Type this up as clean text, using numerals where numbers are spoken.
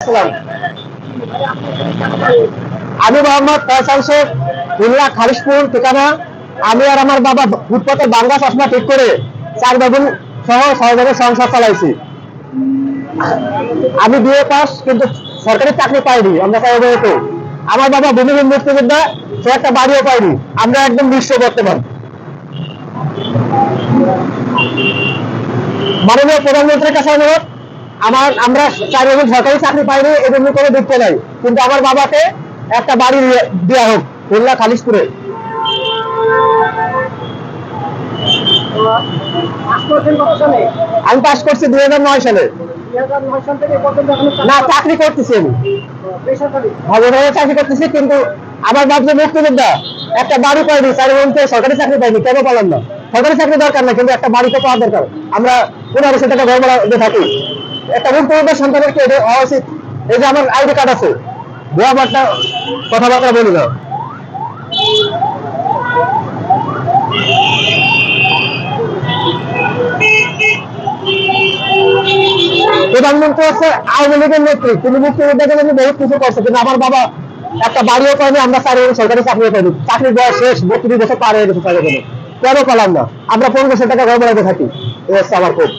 সালাম। আমি মোহাম্মদ ফয়সাল শেখ, খুলনা খালিশপুর ঠিকানা। আমি আর আমার বাবা ফুটপাতের বাংলা চশমা ঠিক করে 4 বেগুন সহ সহজে সংসার চালাইছি। আমি বিএ পাস, কিন্তু সরকারি চাকরি পাইনি। আমরা সহযোগিত আমার বাবা ভূমিহীন মুক্তিযোদ্ধা, সে একটা বাড়িও পাইনি। আমরা একদম নিঃস্ব বর্তমান। মাননীয় প্রধানমন্ত্রীর কাছে অনুরোধ, আমরা 4 বছর সরকারি চাকরি পাইনি, এই জন্য কোনো দুঃখ নাই, কিন্তু আমার বাবাকে একটা বাড়ি দেওয়া হোক খুলনা খালিশপুরে। আমি পাস করছি 2009 সালে। না, চাকরি করতেছি আমি, চাকরি করতেছি, কিন্তু আমার বাপ যে মুক্তিযোদ্ধা, একটা বাড়ি পাইনি। 4 বছর সরকারি চাকরি পাইনি, কেন পালাম না? সরকারি চাকরি দরকার না, কিন্তু একটা বাড়ি তো পাওয়া দরকার। আমরা 1500 টাকা ঘর ভাড়া দিয়ে থাকি। একটা মুক্তিযোদ্ধার সন্তানের কি এটা হওয়া উচিত? এই যে আমার আইডি কার্ড আছে, একটা কথাবার্তা বলি না। প্রধানমন্ত্রী হচ্ছে আওয়ামী লীগের নেত্রী, তিনি মুক্তিযোদ্ধাকে জন্য বহুত কিছু করছে, কিন্তু আমার বাবা একটা বাড়িও পাইনি। আমরা 4 বছর সরকারি চাকরিও পাইনি। চাকরির বয়স শেষ, 32 বছর পার হয়ে গেছে। কেন পেলাম না? আমরা 1500 টাকা ঘর ভাড়াতে থাকি। এই হচ্ছে আমার খুব